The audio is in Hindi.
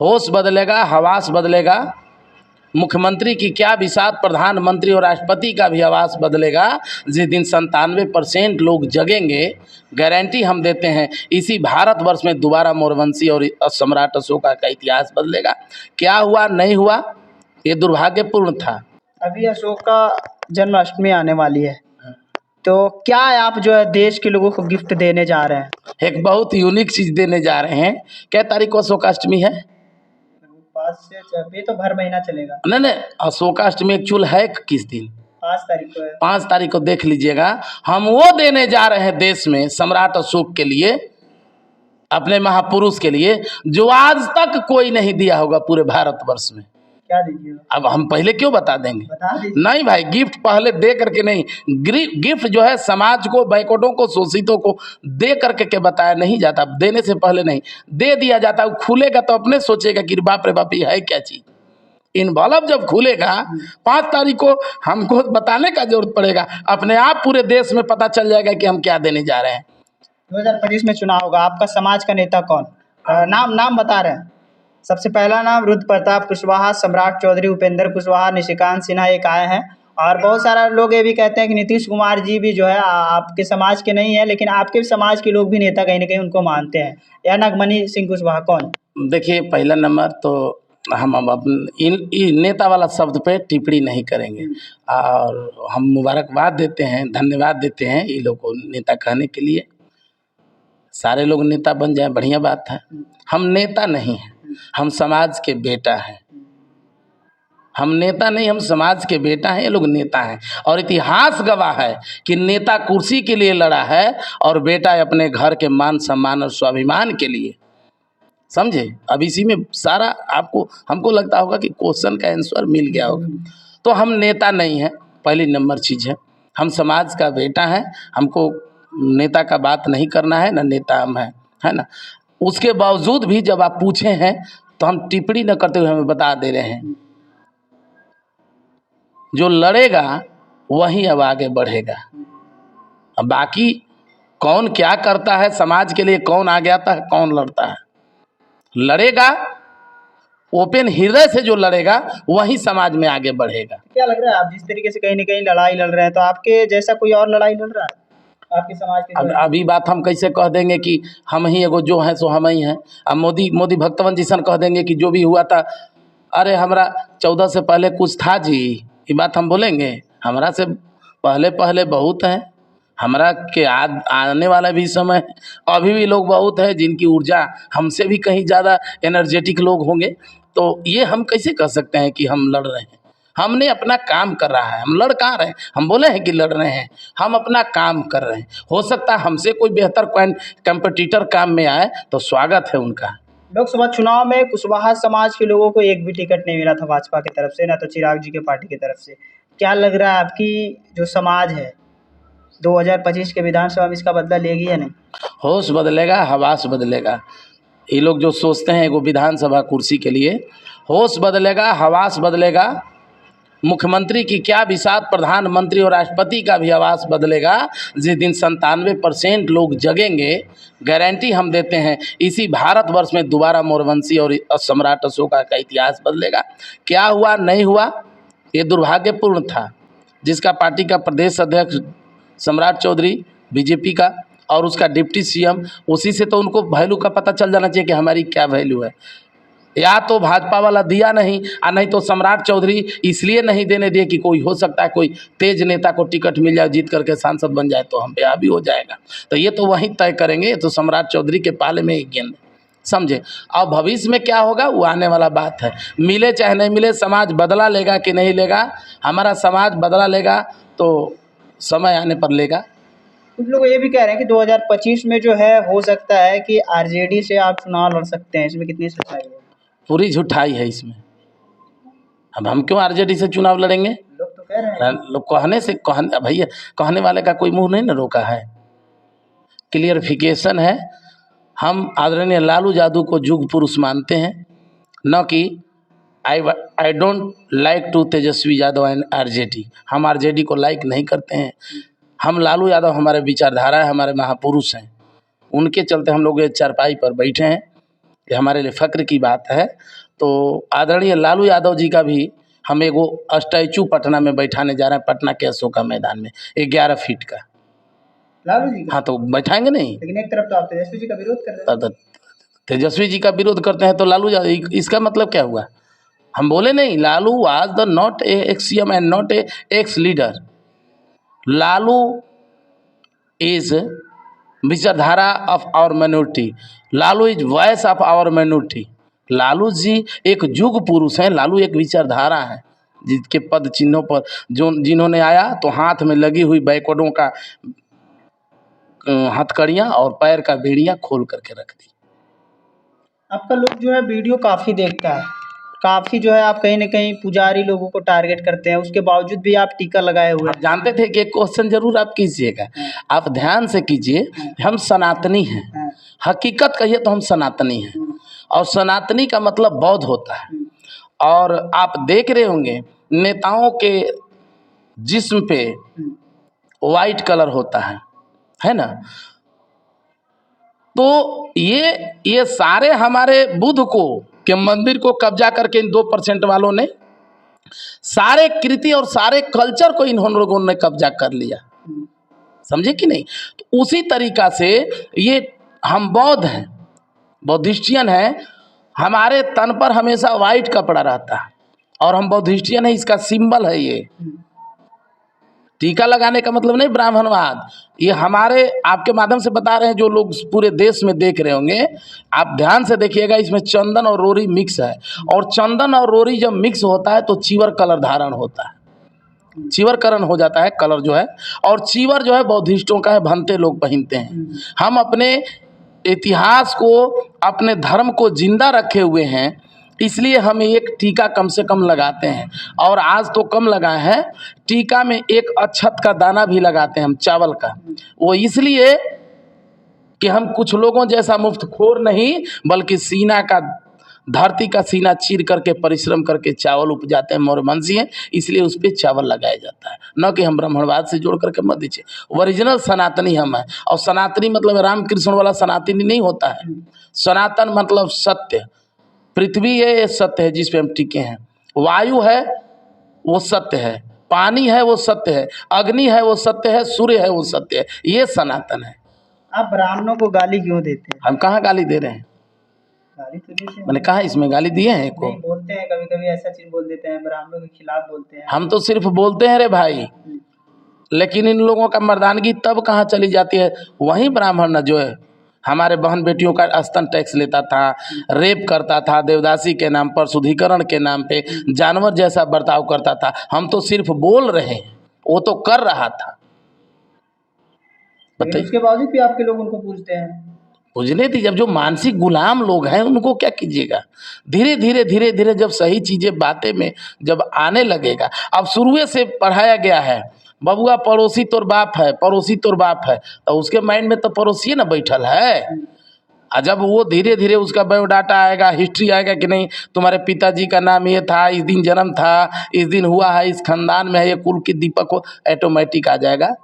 होश बदलेगा, हवास बदलेगा, मुख्यमंत्री की क्या विसात, प्रधानमंत्री और राष्ट्रपति का भी आवास बदलेगा। जिस दिन 97% लोग जगेंगे, गारंटी हम देते हैं, इसी भारतवर्ष में दोबारा मोरवंशी और सम्राट अशोका का इतिहास बदलेगा। क्या हुआ नहीं हुआ, ये दुर्भाग्यपूर्ण था। अभी अशोका जन्माष्टमी आने वाली है, तो क्या आप जो है देश के लोगों को गिफ्ट देने जा रहे हैं? एक बहुत यूनिक चीज़ देने जा रहे हैं। क्या तारीख को अशोकाष्टमी है? 5 से ये तो भर महीना चलेगा। नहीं, अशोकाष्टमी एक्चुअल है किस दिन? 5 तारीख को है। 5 तारीख को देख लीजिएगा। हम वो देने जा रहे हैं देश में सम्राट अशोक के लिए, अपने महापुरुष के लिए, जो आज तक कोई नहीं दिया होगा पूरे भारतवर्ष में। क्या दीजिएगा? अब हम पहले क्यों बता देंगे? बता दीजिए। नहीं भाई, गिफ्ट पहले दे करके नहीं। गिफ्ट जो है समाज को, बैकवर्डों को, शोषितों को दे करके के बताया नहीं जाता, देने से पहले नहीं दे दिया जाता। वो खुलेगा तो अपने सोचेगा कि बाप रे बाप ये है क्या चीज़। इन्वॉल्व जब खुलेगा 5 तारीख को हमको बताने का जरूरत पड़ेगा, अपने आप पूरे देश में पता चल जाएगा कि हम क्या देने जा रहे हैं। 2025 में चुनाव होगा, आपका समाज का नेता कौन? नाम बता रहे हैं। सबसे पहला नाम रुद्र प्रताप कुशवाहा, सम्राट चौधरी, उपेंद्र कुशवाहा, निशिकांत सिन्हा एक आए हैं। और बहुत सारा लोग ये भी कहते हैं कि नीतीश कुमार जी भी जो है आपके समाज के नहीं है, लेकिन आपके समाज के लोग भी नेता कहीं ना कहीं उनको मानते हैं। या नागमणि सिंह कुशवाहा कौन? देखिए, पहला नंबर तो हम अब इन नेता वाला शब्द पे टिप्पणी नहीं करेंगे, और हम मुबारकबाद देते हैं, धन्यवाद देते हैं ये लोग को नेता कहने के लिए। सारे लोग नेता बन जाए, बढ़िया बात है। हम नेता नहीं हैं, हम समाज के बेटा हैं। हम नेता नहीं, हम समाज के बेटा हैं। ये लोग नेता हैं, और इतिहास गवाह है कि नेता कुर्सी के लिए लड़ा है और बेटा अपने घर के मान सम्मान और स्वाभिमान के लिए। समझे? अब इसी में सारा आपको, हमको लगता होगा कि क्वेश्चन का आंसर मिल गया होगा। तो हम नेता नहीं हैं, पहली नंबर चीज़ है। हम समाज का बेटा हैं, हमको नेता का बात नहीं करना है, ना नेता हम हैं, है ना। उसके बावजूद भी जब आप पूछे हैं तो हम टिप्पणी न करते हुए हमें बता दे रहे हैं, जो लड़ेगा वही अब आगे बढ़ेगा। अब बाकी कौन क्या करता है समाज के लिए, कौन आगे आता है, कौन लड़ता है, लड़ेगा ओपन हृदय से जो लड़ेगा वही समाज में आगे बढ़ेगा। क्या लग रहा है, आप जिस तरीके से कहीं ना कहीं लड़ाई लड़ रहे हैं, तो आपके जैसा कोई और लड़ाई लड़ रहा है आपके समाज के? अब अभी बात हम कैसे कह देंगे कि हम ही एगो जो हैं सो हम ही हैं। अब मोदी भक्तवन जिसन कह देंगे कि जो भी हुआ था, अरे हमारा 14 से पहले कुछ था जी, ये बात हम बोलेंगे? हमारा से पहले बहुत हैं, हमारा के आने वाला भी समय है। अभी भी लोग बहुत हैं जिनकी ऊर्जा हमसे भी कहीं ज़्यादा एनर्जेटिक लोग होंगे। तो ये हम कैसे कह सकते हैं कि हम लड़ रहे हैं? हमने अपना काम कर रहा है, हम लड़ कहाँ रहे हैं? हम बोले हैं कि लड़ रहे हैं, हम अपना काम कर रहे हैं। हो सकता है हमसे कोई बेहतर कंपटीटर काम में आए तो स्वागत है उनका। लोकसभा चुनाव में कुशवाहा समाज के लोगों को एक भी टिकट नहीं मिला था भाजपा की तरफ से, ना तो चिराग जी के पार्टी की तरफ से। क्या लग रहा है आपकी जो समाज है 2025 के विधानसभा में इसका बदला लेगी या नहीं? होश बदलेगा, हवास बदलेगा। ये लोग जो सोचते हैं वो विधानसभा कुर्सी के लिए, होश बदलेगा, हवास बदलेगा, मुख्यमंत्री की क्या विसात, प्रधानमंत्री और राष्ट्रपति का भी आवास बदलेगा। जिस दिन 97% लोग जगेंगे, गारंटी हम देते हैं, इसी भारतवर्ष में दोबारा मोरवंशी और सम्राट अशोका का इतिहास बदलेगा। क्या हुआ नहीं हुआ, ये दुर्भाग्यपूर्ण था। जिसका पार्टी का प्रदेश अध्यक्ष सम्राट चौधरी बीजेपी का, और उसका डिप्टी सीएम, उसी से तो उनको वैल्यू का पता चल जाना चाहिए कि हमारी क्या वैल्यू है। या तो भाजपा वाला दिया नहीं, और नहीं तो सम्राट चौधरी इसलिए नहीं देने दिए कि कोई हो सकता है कोई तेज नेता को टिकट मिल जाए, जीत करके सांसद बन जाए तो हम पे भी हो जाएगा। तो ये तो वहीं तय करेंगे, ये तो सम्राट चौधरी के पाले में ही गेंद, समझे। अब भविष्य में क्या होगा वो आने वाला बात है। मिले चाहे नहीं मिले, समाज बदला लेगा कि नहीं लेगा, हमारा समाज बदला लेगा तो समय आने पर लेगा। कुछ लोग ये भी कह रहे हैं कि 2025 में जो है हो सकता है कि आरजेडी से आप चुनाव लड़ सकते हैं, इसमें कितनी सच्चाई है? पूरी झूठाई है इसमें। अब हम क्यों आरजेडी से चुनाव लड़ेंगे? लोग तो कह रहे हैं। लोग कहने से, भैया कहने वाले का कोई मुंह नहीं ना रोका है। क्लियरिफिकेशन है, हम आदरणीय लालू यादव को युग पुरुष मानते हैं, न कि I don't like to Tejashwi Yadav and RJD. हम आरजेडी को लाइक नहीं करते हैं। हम लालू यादव हमारे विचारधारा है, हमारे महापुरुष हैं, उनके चलते हम लोग ये चारपाई पर बैठे हैं। ये हमारे लिए फ़क्र की बात है। तो आदरणीय लालू यादव जी का भी हम एगो स्टैचू पटना में बैठाने जा रहे हैं, पटना के अशोका मैदान में 11 फीट का। लालू जी का? हाँ, तो बैठाएंगे नहीं? लेकिन एक तरफ तो आप तेजस्वी जी का विरोध कर रहे हैं। तो तेजस्वी जी का विरोध करते हैं तो लालू यादव, इसका मतलब क्या हुआ? हम बोले नहीं, Lalu was the not a ex CM and not a ex leader. Lalu is विचारधारा of our minority, Lalu is voice of our minority. Lalu ji एक युग पुरुष हैं, लालू एक विचारधारा है जिसके पद चिन्हों पर जो जिन्होंने आया तो हाथ में लगी हुई बैकवर्डों का हथकड़ियाँ और पैर का बेड़ियाँ खोल करके रख दी। आपका लोग जो है वीडियो काफ़ी देखता है, काफ़ी जो है आप कहीं ना कहीं पुजारी लोगों को टारगेट करते हैं, उसके बावजूद भी आप टीका लगाए हुए आप हैं। जानते थे कि एक क्वेश्चन जरूर आप कीजिएगा, आप ध्यान से कीजिए। हम सनातनी हैं, हाँ, हकीकत कहिए तो हम सनातनी हैं, और सनातनी का मतलब बौद्ध होता है। और आप देख रहे होंगे नेताओं के जिस्म पे वाइट कलर होता है ना? तो ये सारे हमारे बुद्ध को के मंदिर को कब्जा करके इन 2% वालों ने सारे कृति और सारे कल्चर को इन लोगों ने कब्जा कर लिया, समझे कि नहीं? तो उसी तरीका से ये हम बौद्ध हैं, बौद्धिस्टियन हैं, हमारे तन पर हमेशा वाइट कपड़ा रहता है और हम बौद्धिस्टियन हैं, इसका सिंबल है ये। टीका लगाने का मतलब नहीं ब्राह्मणवाद, ये हमारे आपके माध्यम से बता रहे हैं, जो लोग पूरे देश में देख रहे होंगे, आप ध्यान से देखिएगा, इसमें चंदन और रोरी मिक्स है, और चंदन और रोरी जब मिक्स होता है तो चीवर कलर धारण होता है, चीवरकरण हो जाता है कलर जो है। और चीवर जो है बौद्धिस्टों का है, भंते लोग पहनते हैं। हम अपने इतिहास को, अपने धर्म को जिंदा रखे हुए हैं, इसलिए हम एक टीका कम से कम लगाते हैं। और आज तो कम लगाए हैं, टीका में एक अक्षत का दाना भी लगाते हैं हम, चावल का। वो इसलिए कि हम कुछ लोगों जैसा मुफ्तखोर नहीं, बल्कि सीना का, धरती का सीना चीर करके परिश्रम करके चावल उपजाते हैं, मौर्यवंशी हैं, इसलिए उस पर चावल लगाया जाता है। न कि हम ब्राह्मणवाद से जोड़ करके मत दीजिए, ओरिजिनल सनातनी हम हैं। और सनातनी मतलब रामकृष्ण वाला सनातनी नहीं होता है। सनातन मतलब सत्य। पृथ्वी ये सत्य है जिस पे हम टिके हैं, वायु है वो सत्य है, पानी है वो सत्य है, अग्नि है वो सत्य है, सूर्य है वो सत्य है, ये सनातन है। आप ब्राह्मणों को गाली क्यों देते हैं? हम कहाँ गाली दे रहे हैं? गाली तो देते हैं, मैंने कहा इसमें गाली दिए हैं को? नहीं बोलते हैं, कभी कभी ऐसा चीज बोल देते हैं, ब्राह्मणों के खिलाफ बोलते हैं। हम तो सिर्फ बोलते हैं रे भाई, लेकिन इन लोगों का मर्दानगी तब कहाँ चली जाती है? वही ब्राह्मण न जो है हमारे बहन बेटियों का स्तन टैक्स लेता था, रेप करता था, देवदासी के नाम पर, शुद्धिकरण के नाम पे जानवर जैसा बर्ताव करता था। हम तो सिर्फ बोल रहे हैं, वो तो कर रहा था। लेकिन उसके बावजूद भी आपके लोग उनको पूछते हैं। पूजने थी, जब जो मानसिक गुलाम लोग हैं उनको क्या कीजिएगा? धीरे धीरे धीरे धीरे जब सही चीज़ें बातें में जब आने लगेगा। अब शुरू से पढ़ाया गया है, बबुआ पड़ोसी तोर बाप है, पड़ोसी तोर बाप है, तो उसके माइंड में तो पड़ोसी ना बैठल है। और जब वो धीरे धीरे उसका बायोडाटा आएगा, हिस्ट्री आएगा कि नहीं तुम्हारे पिताजी का नाम ये था, इस दिन जन्म था, इस दिन हुआ है, इस खानदान में है, ये कुल की दीपक हो, ऑटोमेटिक आ जाएगा।